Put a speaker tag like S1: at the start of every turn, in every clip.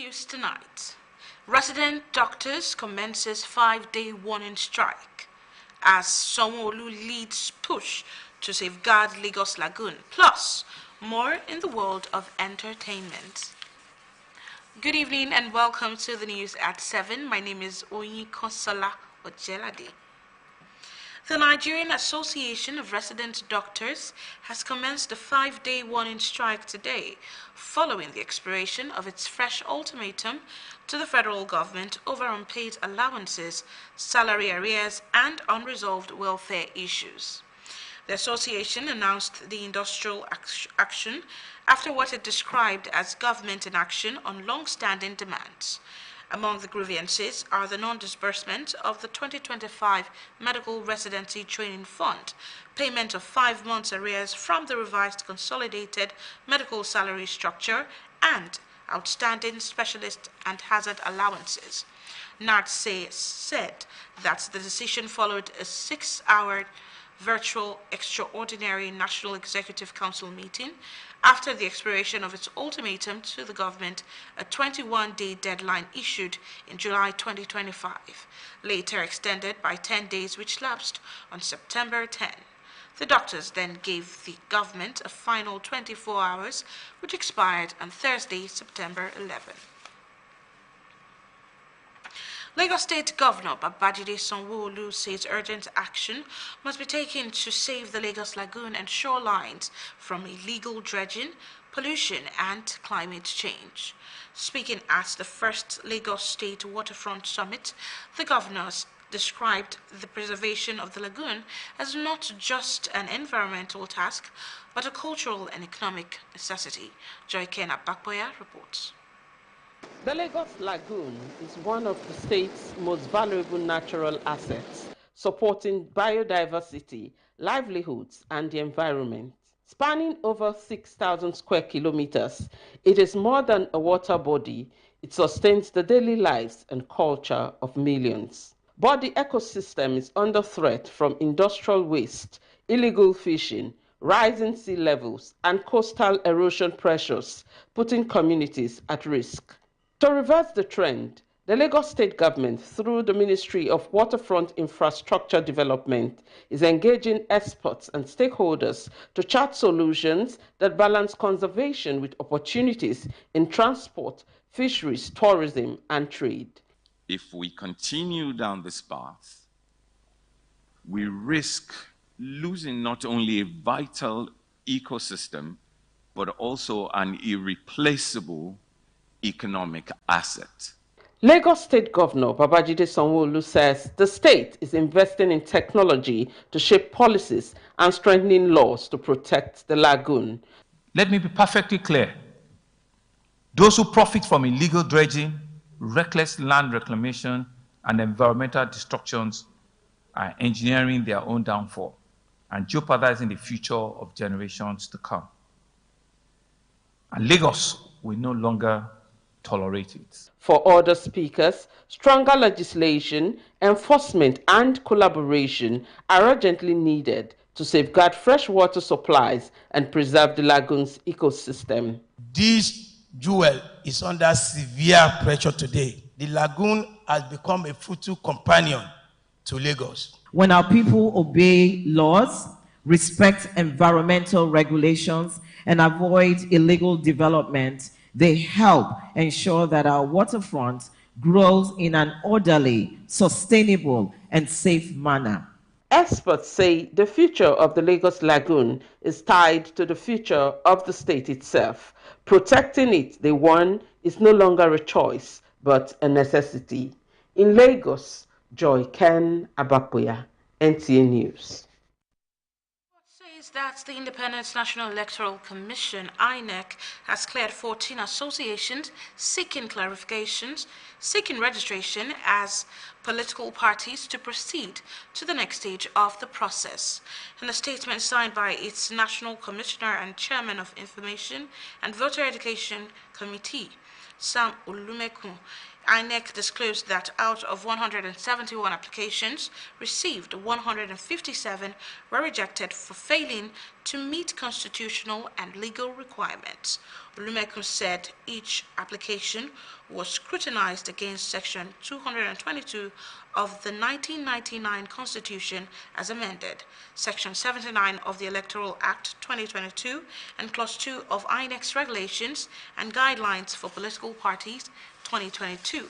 S1: News tonight. Resident doctors commences 5-day warning strike as Sanwo-Olu leads push to safeguard Lagos Lagoon. Plus, more in the world of entertainment. Good evening and welcome to the news at 7. My name is Oyinkansola Ojelade. The Nigerian Association of Resident Doctors has commenced a 5-day warning strike today, following the expiration of its fresh ultimatum to the federal government over unpaid allowances, salary arrears, and unresolved welfare issues. The association announced the industrial action after what it described as government inaction on long-standing demands. Among the grievances are the non-disbursement of the 2025 Medical Residency Training Fund, payment of 5 months arrears from the revised Consolidated Medical Salary Structure, and outstanding specialist and hazard allowances. NARD said that the decision followed a 6-hour virtual extraordinary National Executive Council meeting after the expiration of its ultimatum to the government, a 21-day deadline issued in July 2025, later extended by 10 days which lapsed on September 10. The doctors then gave the government a final 24 hours which expired on Thursday, September 11. Lagos State Governor Babajide Sanwo-Olu says urgent action must be taken to save the Lagos Lagoon and shorelines from illegal dredging, pollution, and climate change. Speaking at the first Lagos State Waterfront Summit, the governor described the preservation of the lagoon as not just an environmental task, but a cultural and economic necessity. Joyken Abakboya reports.
S2: The Lagos Lagoon is one of the state's most valuable natural assets, supporting biodiversity, livelihoods, and the environment. Spanning over 6,000 square kilometers, it is more than a water body. It sustains the daily lives and culture of millions. But the ecosystem is under threat from industrial waste, illegal fishing, rising sea levels, and coastal erosion pressures, putting communities at risk. To reverse the trend, the Lagos State government, through the Ministry of Waterfront Infrastructure Development, is engaging experts and stakeholders to chart solutions that balance conservation with opportunities in transport, fisheries, tourism, and trade.
S3: If we continue down this path, we risk losing not only a vital ecosystem, but also an irreplaceable economic asset.
S2: Lagos State Governor Babajide Sanwo-Olu says the state is investing in technology to shape policies and strengthening laws to protect the lagoon.
S4: Let me be perfectly clear. Those who profit from illegal dredging, reckless land reclamation, and environmental destructions are engineering their own downfall and jeopardizing the future of generations to come. And Lagos will no longer tolerate it.
S2: For other speakers, stronger legislation, enforcement, and collaboration are urgently needed to safeguard freshwater supplies and preserve the lagoon's ecosystem.
S5: This jewel is under severe pressure today. The lagoon has become a fruitful companion to Lagos.
S6: When our people obey laws, respect environmental regulations, and avoid illegal development, they help ensure that our waterfront grows in an orderly, sustainable, and safe manner.
S2: Experts say the future of the Lagos Lagoon is tied to the future of the state itself. Protecting it, they warn, is no longer a choice, but a necessity. In Lagos, Joyken Abakboya, NTA News.
S1: That the Independent National Electoral Commission, INEC, has cleared 14 associations seeking clarifications, seeking registration as political parties to proceed to the next stage of the process. In a statement signed by its National Commissioner and Chairman of Information and Voter Education Committee, Sam Olumekun, INEC disclosed that out of 171 applications received, 157 were rejected for failing to meet constitutional and legal requirements. Olumekun said each application was scrutinized against Section 222 of the 1999 Constitution as amended, Section 79 of the Electoral Act 2022, and Clause 2 of INEC's Regulations and Guidelines for Political Parties 2022.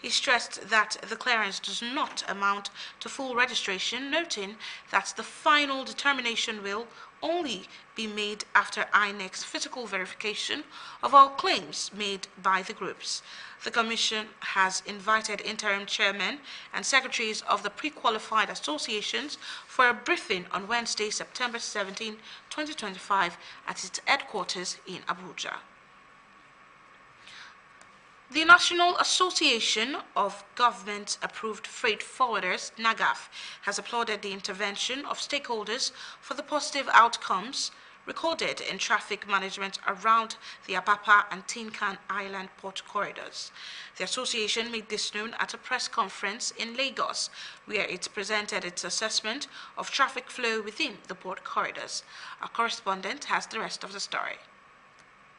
S1: He stressed that the clearance does not amount to full registration, noting that the final determination will only be made after INEC's physical verification of all claims made by the groups. The Commission has invited interim chairmen and secretaries of the pre-qualified associations for a briefing on Wednesday, September 17, 2025 at its headquarters in Abuja. The National Association of Government-Approved Freight Forwarders, NAGAF, has applauded the intervention of stakeholders for the positive outcomes recorded in traffic management around the Apapa and Tinkan Island port corridors. The association made this known at a press conference in Lagos, where it presented its assessment of traffic flow within the port corridors. Our correspondent has the rest of the story.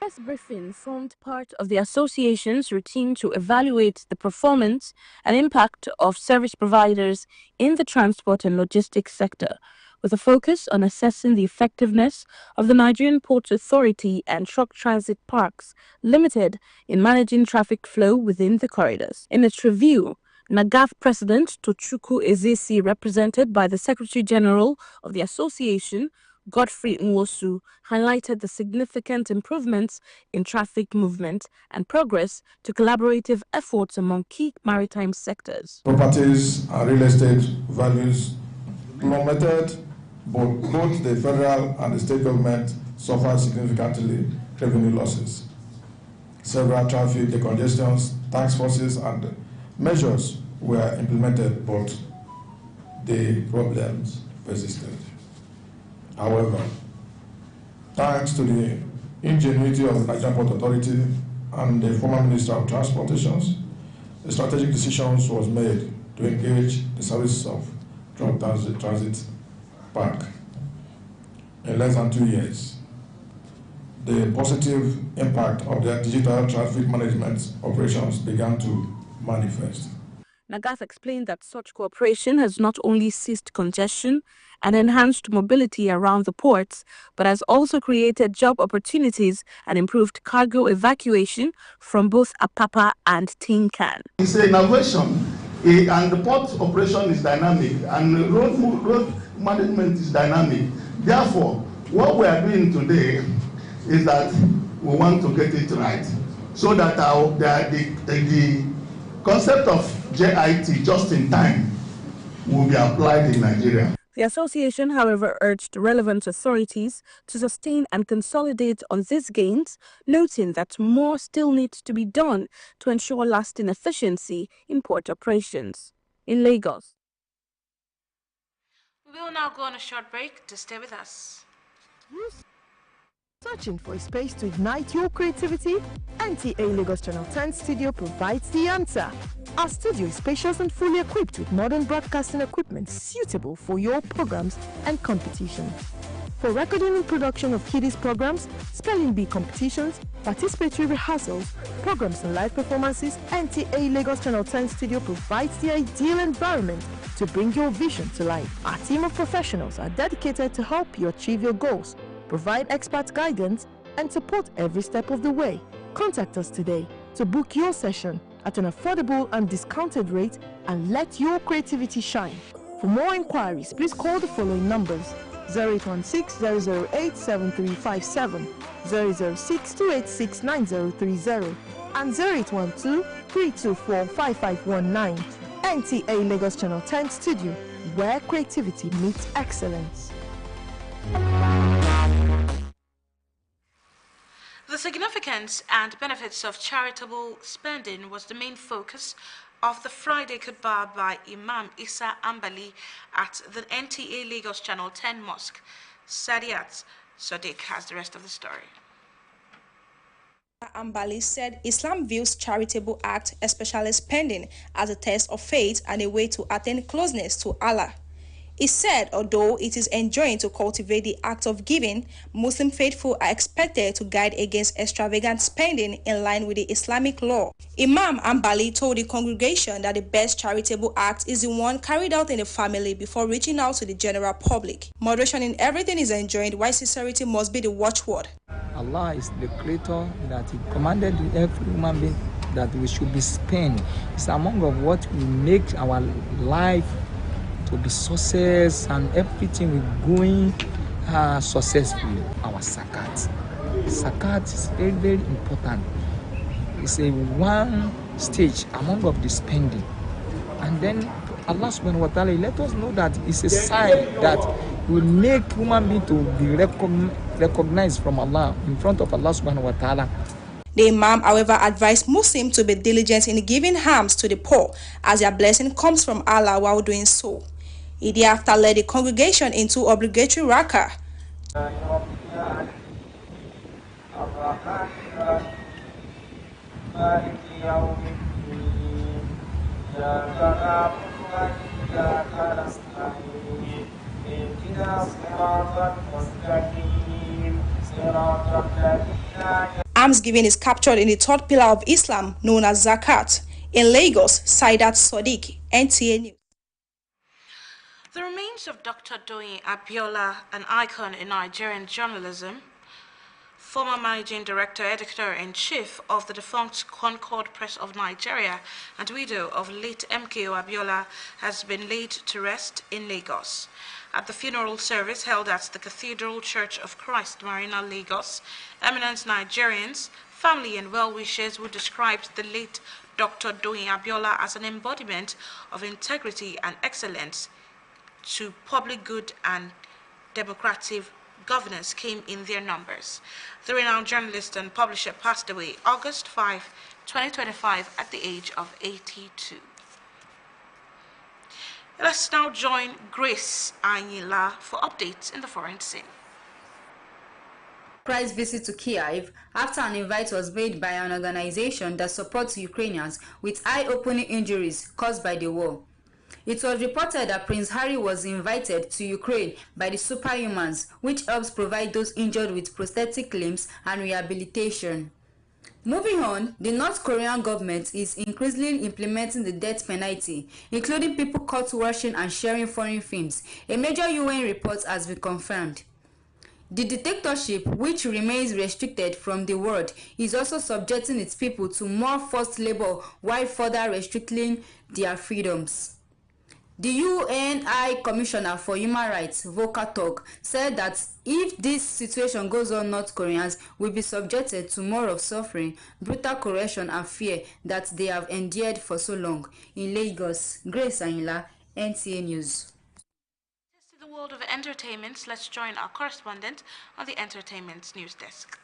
S7: This briefing formed part of the association's routine to evaluate the performance and impact of service providers in the transport and logistics sector, with a focus on assessing the effectiveness of the Nigerian Ports Authority and Truck Transit Parks Limited in managing traffic flow within the corridors. In its review, NAGAF President Tochukwu Ezesi, represented by the Secretary General of the association, Godfrey Nwosu, highlighted the significant improvements in traffic movement and progress to collaborative efforts among key maritime sectors.
S8: Properties and real estate values plummeted, but both the federal and the state government suffered significantly revenue losses. Several traffic decongestions, task forces, and measures were implemented, but the problems persisted. However, thanks to the ingenuity of the Nigerian Port Authority and the former Minister of Transportations, a strategic decision was made to engage the service of Truck Transit Park. In less than 2 years, the positive impact of their digital traffic management operations began to manifest.
S7: NAGAF explained that such cooperation has not only ceased congestion and enhanced mobility around the ports, but has also created job opportunities and improved cargo evacuation from both Apapa and Tinkan.
S9: It's an innovation, and the port operation is dynamic, and the road management is dynamic. Therefore, what we are doing today is that we want to get it right, so that the concept of JIT, just in time, will be applied in Nigeria.
S7: The association, however, urged relevant authorities to sustain and consolidate on these gains, noting that more still needs to be done to ensure lasting efficiency in port operations. In Lagos.
S1: We'll now go on a short break to stay with us.
S10: Searching for a space to ignite your creativity? NTA Lagos Channel 10 studio provides the answer. Our studio is spacious and fully equipped with modern broadcasting equipment suitable for your programs and competitions. For recording and production of kiddies programs, spelling bee competitions, participatory rehearsals, programs and live performances, NTA Lagos Channel 10 studio provides the ideal environment to bring your vision to life. Our team of professionals are dedicated to help you achieve your goals, provide expert guidance, and support every step of the way. Contact us today to book your session at an affordable and discounted rate and let your creativity shine. For more inquiries, please call the following numbers: 0816-008-7357, 006-286-9030, and 0812-324-5519. NTA Lagos Channel 10 Studio, where creativity meets excellence.
S1: The significance and benefits of charitable spending was the main focus of the Friday Khutbah by Imam Isa Ambali at the NTA Lagos Channel 10 Mosque. Sadiat Sadiq has the rest of the story.
S11: Ambali said Islam views charitable acts, especially spending, as a test of faith and a way to attain closeness to Allah. He said although it is enjoined to cultivate the act of giving, Muslim faithful are expected to guide against extravagant spending in line with the Islamic law. Imam Ambali told the congregation that the best charitable act is the one carried out in the family before reaching out to the general public. Moderation in everything is enjoined, while sincerity must be the watchword.
S12: Allah is the creator that He commanded every human being that we should be spent. It's among of what will make our life to be success and everything we're going successfully. Our zakat. Zakat is very, very important. It's a one stage among of the spending. And then Allah subhanahu wa ta'ala let us know that it's a sign that will make human being to be recognized from Allah in front of Allah subhanahu wa ta'ala.
S11: The Imam, however, advised Muslims to be diligent in giving alms to the poor, as their blessing comes from Allah while doing so. He thereafter led the congregation into obligatory rakah. Alms giving is captured in the third pillar of Islam, known as zakat. In Lagos, Saidat Sadiq, NTA News.
S1: The remains of Dr. Doyin Abiola, an icon in Nigerian journalism, former managing director, editor-in-chief of the defunct Concord Press of Nigeria, and widow of late MKO Abiola, has been laid to rest in Lagos. At the funeral service held at the Cathedral Church of Christ, Marina, Lagos, eminent Nigerians, family and well-wishers who described the late Dr. Doyin Abiola as an embodiment of integrity and excellence to public good and democratic governance came in their numbers. The renowned journalist and publisher passed away August 5, 2025 at the age of 82. Let's now join Grace Anyila for updates in the foreign scene.
S13: Surprise visit to Kyiv after an invite was made by an organization that supports Ukrainians with eye-opening injuries caused by the war. It was reported that Prince Harry was invited to Ukraine by the Superhumans, which helps provide those injured with prosthetic limbs and rehabilitation. Moving on, the North Korean government is increasingly implementing the death penalty, including people caught watching and sharing foreign films. A major UN report has been confirmed. The dictatorship, which remains restricted from the world, is also subjecting its people to more forced labor while further restricting their freedoms. The UN High Commissioner for Human Rights, Volker Turk, said that if this situation goes on, North Koreans will be subjected to more of suffering, brutal coercion and fear that they have endured for so long. In Lagos, Grace Anyila, NTA News.
S1: To the world of entertainment, let's join our correspondent on the Entertainment News Desk.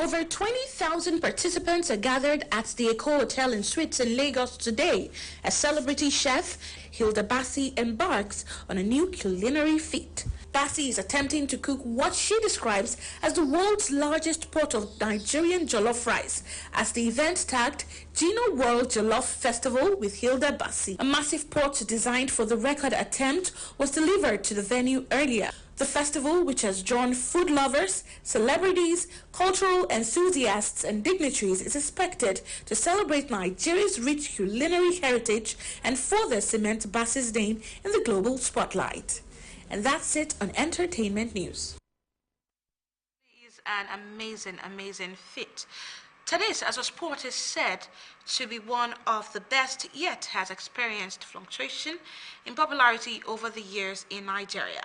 S7: Over 20,000 participants are gathered at the Eco Hotel and Suites in Lagos today as celebrity chef Hilda Bassi embarks on a new culinary feat. Bassi is attempting to cook what she describes as the world's largest pot of Nigerian jollof rice as the event tagged Gino World Jollof Festival with Hilda Bassi. A massive pot designed for the record attempt was delivered to the venue earlier. The festival, which has drawn food lovers, celebrities, cultural enthusiasts, and dignitaries, is expected to celebrate Nigeria's rich culinary heritage and further cement Bassi's name in the global spotlight. And that's it on Entertainment News.
S1: It is an amazing feat. Tennis as a sport is said to be one of the best, yet has experienced fluctuation in popularity over the years in Nigeria.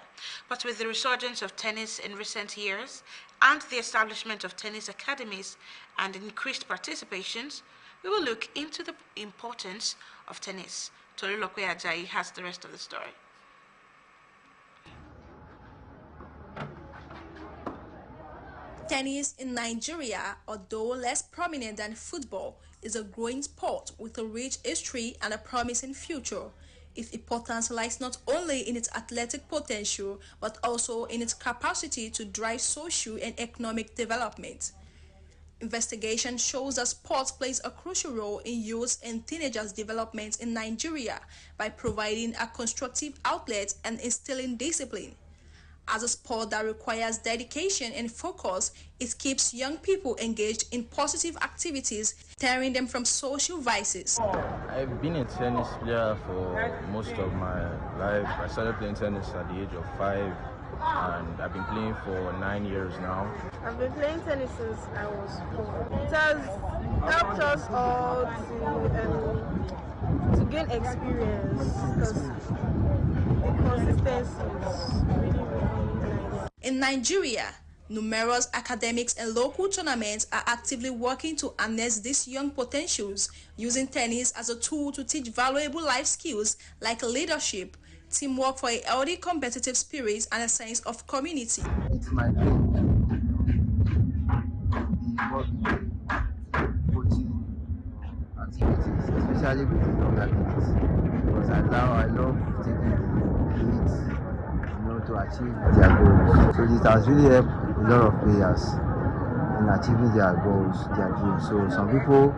S1: But with the resurgence of tennis in recent years and the establishment of tennis academies and increased participations, we will look into the importance of tennis. Tolulokwe Ajayi has the rest of the story.
S11: Tennis in Nigeria, although less prominent than football, is a growing sport with a rich history and a promising future. Its importance lies not only in its athletic potential, but also in its capacity to drive social and economic development. Investigation shows that sports plays a crucial role in youth and teenagers' development in Nigeria by providing a constructive outlet and instilling discipline. As a sport that requires dedication and focus, it keeps young people engaged in positive activities, steering them from social vices.
S14: I've been a tennis player for most of my life. I started playing tennis at the age of 5, and I've been playing for 9 years now.
S15: I've been playing tennis since I was 4. It has helped us all to gain experience because the consistency is really nice.
S11: In Nigeria, numerous academics and local tournaments are actively working to harness these young potentials, using tennis as a tool to teach valuable life skills like leadership, teamwork for a healthy competitive spirit, and a sense of community.
S14: It's my dream to be coaching activities, especially with the younger kids, because I love taking kids to achieve their goals. So it has really helped a lot of players in achieving their goals, their dreams. So some people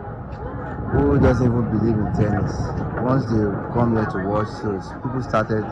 S14: who doesn't even believe in tennis, once they come here to watch, so people started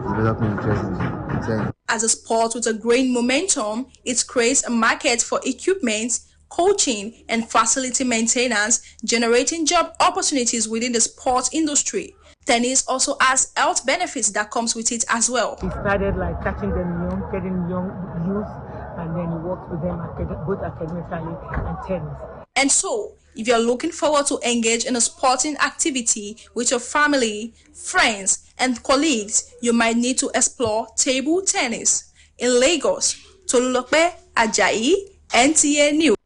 S14: developing interest in tennis.
S11: As a sport with a growing momentum, it creates a market for equipment, coaching, and facility maintenance, generating job opportunities within the sports industry. Tennis also has health benefits that comes with it as well.
S16: He started like catching them young, getting young youth, and then he worked with them both academically and tennis.
S11: And so, if you're looking forward to engage in a sporting activity with your family, friends, and colleagues, you might need to explore table tennis. In Lagos, Tolulope Ajayi, NTA News.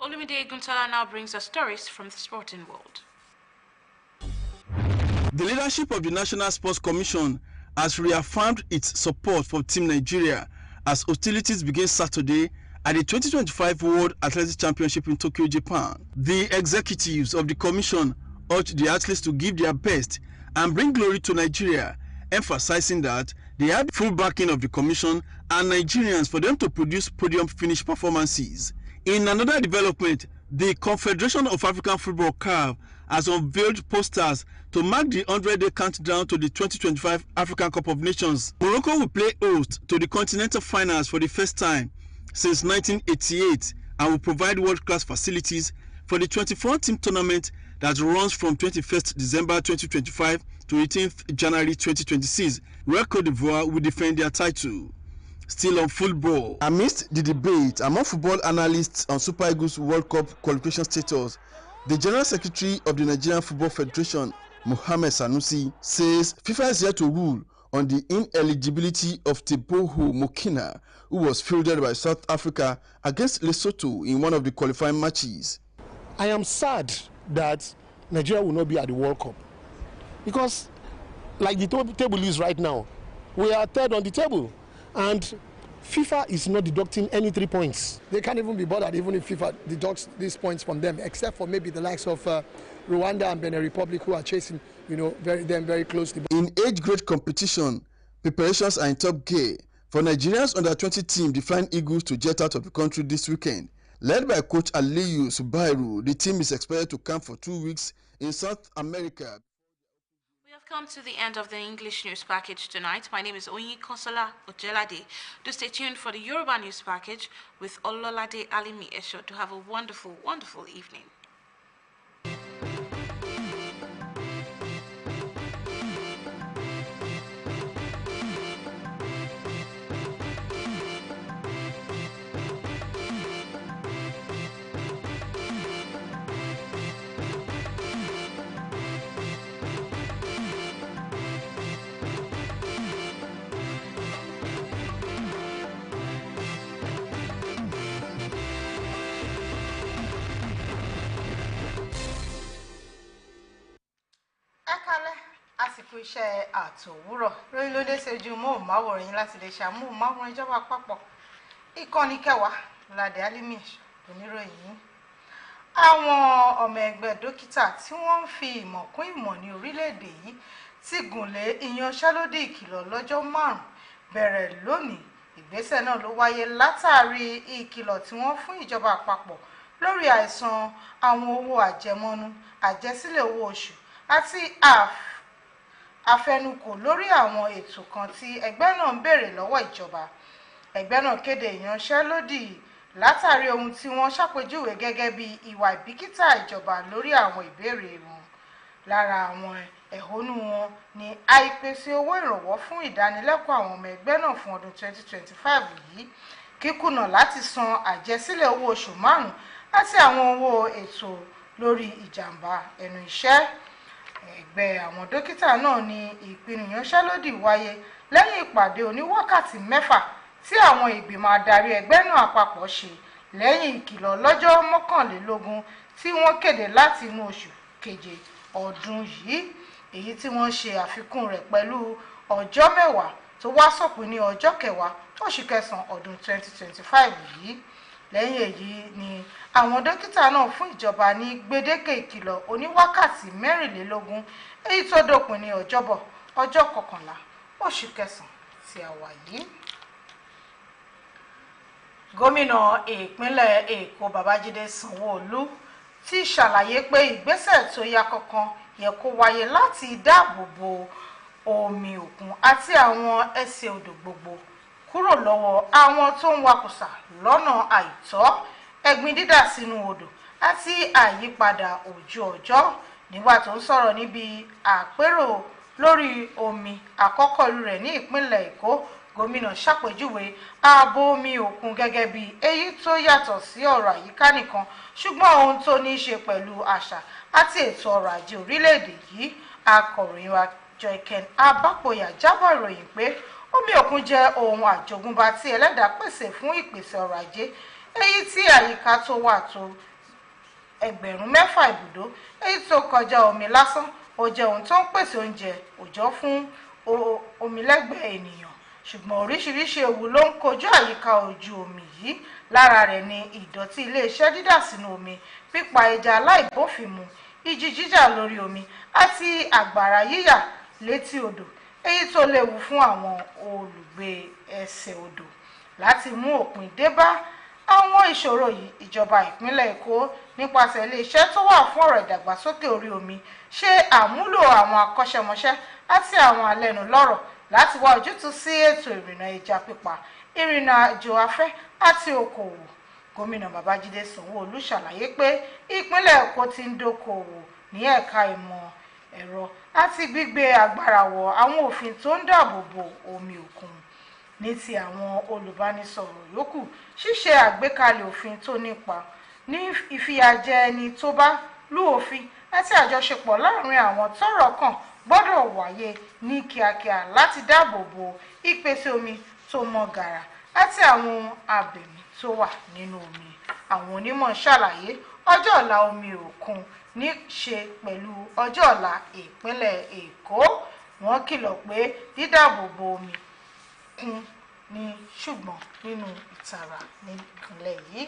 S1: Olumide Guntala now brings us stories from the sporting world.
S17: The leadership of the National Sports Commission has reaffirmed its support for Team Nigeria as hostilities begin Saturday at the 2025 World Athletics Championship in Tokyo, Japan. The executives of the commission urged the athletes to give their best and bring glory to Nigeria, emphasizing that they have full backing of the commission and Nigerians for them to produce podium finish performances. In another development, the Confederation of African Football (CAF) has unveiled posters to mark the 100-day countdown to the 2025 African Cup of Nations. Morocco will play host to the continental finals for the first time since 1988 and will provide world-class facilities for the 24-team tournament that runs from 21st December 2025 to 18th January 2026, where Cote d'Ivoire will defend their title. Still on football. Amidst the debate among football analysts on Super Eagles World Cup qualification status, the General Secretary of the Nigerian Football Federation, Mohammed Sanusi, says FIFA is here to rule on the ineligibility of Teboho Mokina, who was fielded by South Africa against Lesotho in one of the qualifying matches.
S18: I am sad that Nigeria will not be at the World Cup because, like the table is right now, we are third on the table. And FIFA is not deducting any 3 points. They can't even be bothered even if FIFA deducts these points from them, except for maybe the likes of Rwanda and Benin Republic, who are chasing, them very closely.
S17: In age grade competition, preparations are in top gear for Nigeria's under-20 team, the Flying Eagles, to jet out of the country this weekend. Led by coach Aliyu Subairu, the team is expected to camp for 2 weeks in South America.
S1: We have come to the end of the English news package tonight. My name is Oyin Konsola Ojelade. Do stay tuned for the Yoruba news package with Ololade Alimi Esho to have a wonderful, wonderful evening.
S19: àsìkò iṣẹ́ àtòwúrọ̀ lórí ló dé ṣojú móhùnmáwòrán yín láti lè ṣàmóhùnmáwòrán ìjọba àpapọ̀ ìkànnì kẹwàá Ládé Alimi oníròyìn yín. Àwọn ọmọ ẹgbẹ́ dókítà tí wọ́n ń fi ìmọ̀ kún ìmọ̀ ní orílẹ̀-èdè yìí ti gùnlé ìyanṣẹ́lódì ìkìlọ̀ lọ́jọ́ 5 bẹ̀rẹ̀ lónìí ìgbésẹ̀ náà ló wáyé látàrí ìkìlọ̀ tí wọ́n fún ìjọba àpapọ̀ lórí àìsan àwọn owó àjẹmọ́nú àjẹsílẹ̀ owó oṣù àti àfẹnukò lórí àwọn ètò kan tí ẹgbẹ́ náà ń béèrè lọ́wọ́ ìjọba. Ẹgbẹ́ náà kéde ìyanṣẹ́lódì látàrí ohun tí wọ́n ṣàpèjúwe gẹ́gẹ́ bí ìwà ìbìkítà ìjọba lórí àwọn ìbéèrè wọn. Lára àwọn ẹ̀hónú wọn ni àìpèsè owó ìrànwọ́ fún ìdánilẹ́kọ̀ọ́ àwọn ọmọ ẹgbẹ́ náà fún ọdún 2025 yìí, kíkùnà láti san àjẹsílẹ̀ owó oṣù márùn-ún àti àwọn owó ètò lórí ìjàmbá ẹnu iṣẹ́. Ẹgbẹ́ àwọn dókítà náà ní ìpinnu ìyanṣẹ́lódì wáyé lẹ́yìn ìpàdé oníwákàtí 6 tí àwọn ìgbìmọ̀ adarí ẹgbẹ́ náà àpapọ̀ ṣe lẹ́yìn ìkìlọ̀ lọ́jọ́ 21 tí wọ́n kéde láti inú oṣù keje ọdún yìí, èyí tí wọ́n ṣe àfikún rẹ̀ pẹ̀lú ọjọ́ 10 tó wá sópin ní ọjọ́ 10 oṣù kẹsàn-án ọdún 2025 yìí. Lẹ́yìn èyí ni àwọn dókítà náà fún ìjọba ní gbèdéke ìkìlọ̀ oníwákàtí 24 èyí tó dópin ní ọjọ́bọ̀ ọjọ́ 11 oṣù kẹsàn-án tí a wà yìí. Gómìnà ìpínlẹ̀ Èkó Babájídé Sanwó-Olú ti ṣàlàyé pé ìgbésẹ̀ tó yá kankan yẹ kó wáyé láti dáàbò bo omi òkun àti àwọn ẹsẹ̀ odò gbogbo kúrò lọ́wọ́ àwọn tó ń wakùsà lọ́nà àìtọ́, ẹ̀gbin dídà sínú odò àti àyípadà ojú ọjọ́. Nígbà tó ń sọ̀rọ̀ níbi àpérò lórí omi àkọ́kọ́ rẹ̀ ní ìpínlẹ̀ Èkó, gómìnà ṣàpèjúwe ààbò omi òkun gẹ́gẹ́ bí èyí tó yàtọ̀ sí ọ̀rọ̀ àyíká nìkan, ṣùgbọ́n ohun tó ní í ṣe pẹ̀lú àṣà àti ètò ọrọ̀ ajé orílẹ̀-èdè yìí. Akọ̀ròyìn wa Joyken Abápòyà jábọ̀ ìròyìn pé omi òkun jẹ́ ohun àjogúnbá tí ẹlẹ́dàá pèsè fún ìpèsè ọrọ̀ ajé, èyí tí àyíká tó wà tó 6,000 ibùdó èyí tó kọjá omi lásán. Ó jẹ́ ohun tó ń pèsè oúnjẹ òòjọ́ fún omilẹ́gbẹ̀ẹ́ ènìyàn, ṣùgbọ́n oríṣiríṣi ewu ló ń kojú àyíká ojú omi yìí. Lára rẹ̀ ni ìdọ̀tí iléeṣẹ́ dídà sínú omi, pípa ẹja aláìbófinmu, ìjì jíjà lórí omi àti àgbàrá yíyà létí odò, èyí tó léwu fún àwọn olùgbé ẹsẹ̀ odò. Láti mú òpin dé bá àwọn ìṣòro yìí, ìjọba ìpínlẹ̀ Èkó nípasẹ̀ iléeṣẹ́ tó wà fún ọ̀rọ̀ ìdàgbàsókè orí omi ṣe àmúlò àwọn akọ́ṣẹ́mọṣẹ́ àti àwọn alẹ́nulọ́rọ̀ láti wá ojútùú sí ètò ìrìnnà ẹja pípa, ìrìnnà àjò afẹ́ àti okòwò. Gómìnà Babájídé Sanwó-Olú ṣàlàyé pé ìpínlẹ̀ Èkó ti ń dókòwò ní ẹ̀ka ìmọ̀ ẹ̀rọ àti gbígbé agbára wọ àwọn òfin tó ń dáàbò bo omi òkun. Ní ti àwọn olùbánisọ̀rọ̀ yòókù, ṣíṣe àgbékalẹ̀ òfin tó nípa ní ìfìyàjẹ ẹni tó bá lú òfin àti àjọṣepọ̀ láàrin àwọn tọ́rọ̀ kàn gbọ́dọ̀ wáyé ní kíákíá láti dáàbò bo ìpèsè omi tó mọ́ gàrà àti àwọn abẹ̀mí tó wà nínú omi. Àwọn onímọ̀ ṣàlàyé ọjọ́ ọ̀la omi òkun ní ṣe pẹ̀lú ọjọ́ ọ̀la ìpínlẹ̀ Èkó. Wọ́n kìlọ̀ pé dídáàbò bo omi kún ní ṣùgbọ́n nínú ìtara nípínlẹ̀ yìí.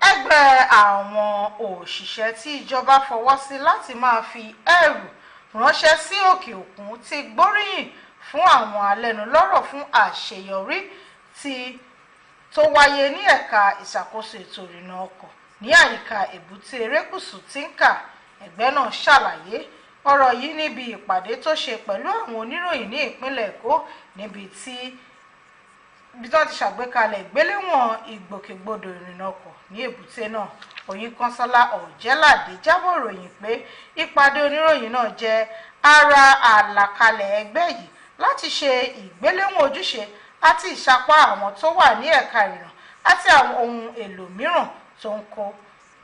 S19: Ẹgbẹ́ àwọn òṣìṣẹ́ tí ìjọba fọwọ́ sí láti máa fi ẹrù ránṣẹ́ sí òkè òkun ti gbóríyìn fún àwọn alẹ́nulọ́rọ̀ fún àṣeyọrí tó wáyé ní ẹ̀ka ìṣàkóso ètò ìrìnnà ọkọ̀ ní àyíká èbúté erékùṣù Tinka. Ẹgbẹ́ náà ṣàlàyé ọ̀rọ̀ yìí níbi ìpàdé tó ṣe pẹ̀lú àwọn oníròyìn ní ìpínlẹ̀ Èkó, níbi tí wọ́n ti ṣàgbékalẹ̀ ìgbéléwọ̀n ìgbòkègbodò ìrìnnà ọkọ̀ ní èbúté náà. Oyinkanṣọ́lá Ọ̀jẹ́ládé jábọ̀ ròyìn pé ìpàdé oníròyìn náà jẹ́ ara àlàkalẹ̀ ẹgbẹ́ yìí láti ṣe ìgbéléwọ̀n ojúṣe àti ìsapá àwọn tó wà ní ẹ̀ka ìrìnnà àti àwọn ohun èlò mìíràn tó ń kó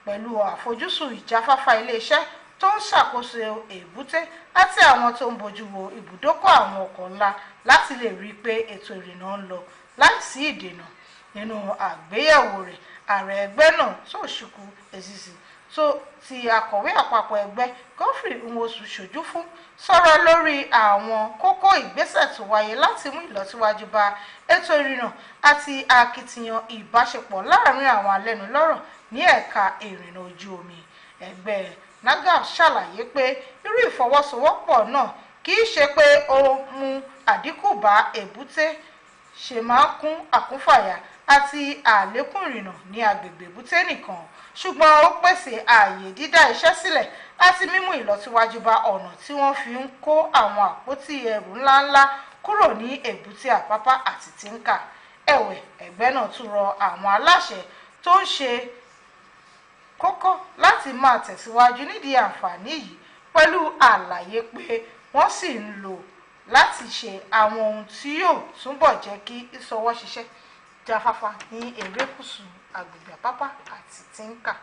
S19: pẹ̀lú àfojúsùn ìjáfáfá iléeṣẹ́ tó ń ṣàkóso èbúté àti àwọn tó ń bójú wo ibùdókọ̀ àwọn ọkọ̀ ńlá láti lè rí i pé ètò ìrìnnà ń lọ láìsí ìdènà. Nínú àgbéyẹ̀wò rẹ̀, ààrẹ ẹgbẹ́ náà Tochukwu Ezisi tó ti akọ̀wé àpapọ̀ ẹgbẹ́ Godfrey Nwosu ṣojú fún sọ̀rọ̀ lórí àwọn kókó ìgbésẹ̀ tó wáyé láti mú ìlọsíwájú bá ètò ìrìnnà àti akitiyan ìbáṣepọ̀ láàrin àwọn alẹ́nulọ́rọ̀ ní ẹ̀ka ìrìnnà ojú omi. Ẹgbẹ́ NAGAP ṣàlàyé pé irú ìfọwọ́sowọ́pọ̀ náà kì í ṣe pé ó mú àdínkù bá èbúté ṣe máa kún àkúnfàyà àti àlékún ìrìnnà ní agbègbè èbúté nìkan, ṣùgbọ́n ó pèsè ààyè dídá iṣẹ́ sílẹ̀ àti mímú ìlọsíwájú bá ọ̀nà tí wọ́n fi ń kó àwọn àpótí ẹrù ńláńlá kúrò ní èbúté Àpápá àti Tíńkà. Ẹ̀wẹ̀, ẹgbẹ́ náà tún rọ àwọn aláṣẹ tó ń ṣe kókó láti máa tẹ̀síwájú nídìí àǹfààní yìí pẹ̀lú àlàyé pé wọ́n sì ń lò láti ṣe àwọn ohun tí yóò túbọ̀ jẹ́ kí ìṣọwọ́ ṣiṣẹ́ jáfáfá ní erékùṣù agbègbè Àpápá àti Tíńkà.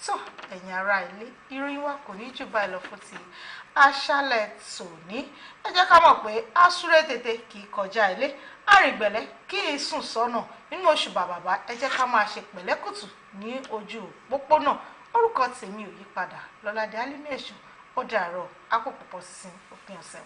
S19: tó ẹ̀yin ará ilé, ìròyìn wa kò ní jù báyìí lọ fún ti aṣálẹ̀ tòní. Ẹ jẹ́ ká mọ̀ pé asúré tètè kì í kọjá ilé, àrìngbẹ̀lẹ̀ kì í sùn sọ́nà. Nínú oṣù bàbàbà, ẹ jẹ́ ká máa ṣe pẹ̀lẹ́kùtù ní ojú òpópónà. Orúkọ tèmi ò yí padà, Lọ́ládé Álímì Èṣù. Ó dàárọ̀, a kò pọ̀pọ̀ sí òpin ọ̀sẹ̀.